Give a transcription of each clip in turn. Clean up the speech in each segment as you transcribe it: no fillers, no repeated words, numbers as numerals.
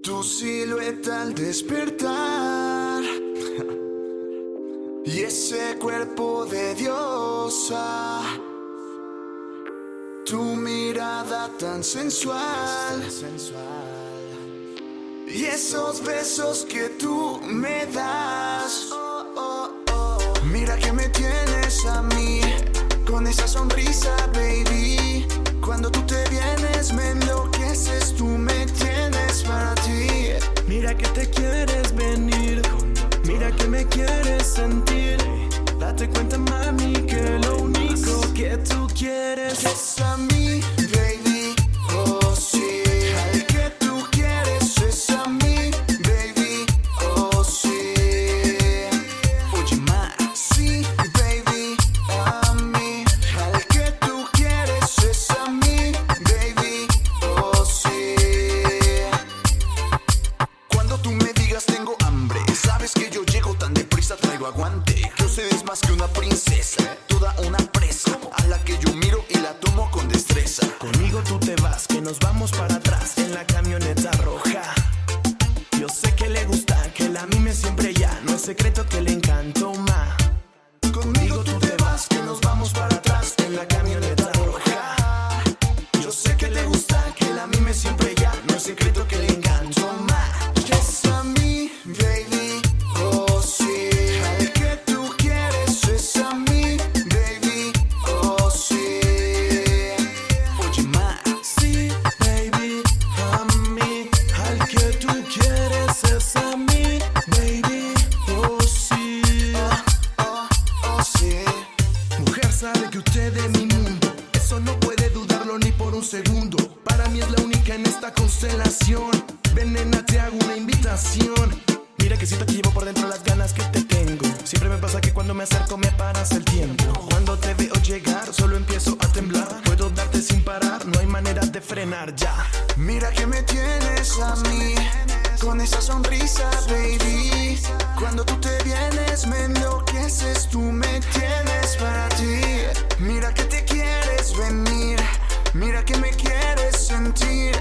Tu silueta al despertar y ese cuerpo de diosa, tu mirada tan sensual y esos besos que tú me das. Mira que me tienes a mí con esa sonrisa, baby. Cuando tú te vienes me enloqueces, tú me tienes para ti. Mira que te quieres venir, mira que me quieres sentir. Date cuenta, mami, que lo único que tú quieres es a mí, baby. Oh sí, al que tú quieres es a mí, baby. Oh sí. Oye más, sí, baby, a mí. Al que tú quieres es a mí, baby. Oh sí. Cuando tú me digas tengo hambre, sabes que yo llego tan deprisa, traigo aguante. Que usted es más que una princesa, toda una presa a la que yo miro y la tomo con destreza. Conmigo tú te vas, que nos vamos para atrás en la camioneta roja. Yo sé que le gusta, que la mime siempre ya. No es secreto que le encantó más. Conmigo tú te vas, que nos vamos para atrás en la camioneta roja. Yo sé que le gusta, que la mime siempre ya. No es secreto que le encantó más. Es a mí, baby. Oh sí, al que tú quieres es a mí, baby. Oh sí. Oye más, Sí, baby, a mí. Al que tú quieres es a mí, baby. Oh, sí. oh sí. Mujer, sabe que usted es mi mundo. Eso no puede dudarlo ni por un segundo. Para mí es la única en esta constelación. Ven, nena, te hago una invitación. Mira que siento que llevo por dentro las ganas que te tengo. Siempre me pasa que cuando me acerco me paras el tiempo. Cuando te veo llegar solo empiezo a temblar. Puedo darte sin parar, no hay manera de frenar ya. Mira que me tienes a mí con esa sonrisa, baby. Cuando tú te vienes me enloqueces, tú me tienes para ti. Mira que te quieres venir, mira que me quieres sentir.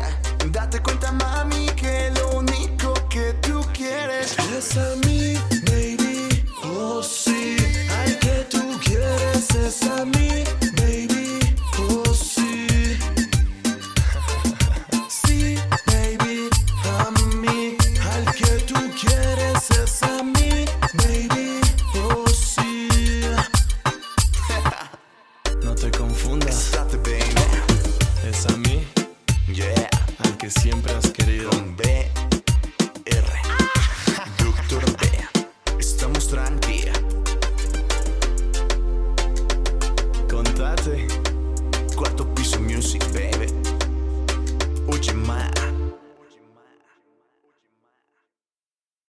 Date cuenta, mami, que lo único que tú quieres Es a mí, baby, oh sí. Al que tú quieres es a mí, baby, oh sí. Sí, baby, a mí. Al que tú quieres es a mí, baby, oh sí. No te confundas, Estate, baby. es a mí, Yeah, al que siempre has querido. con B.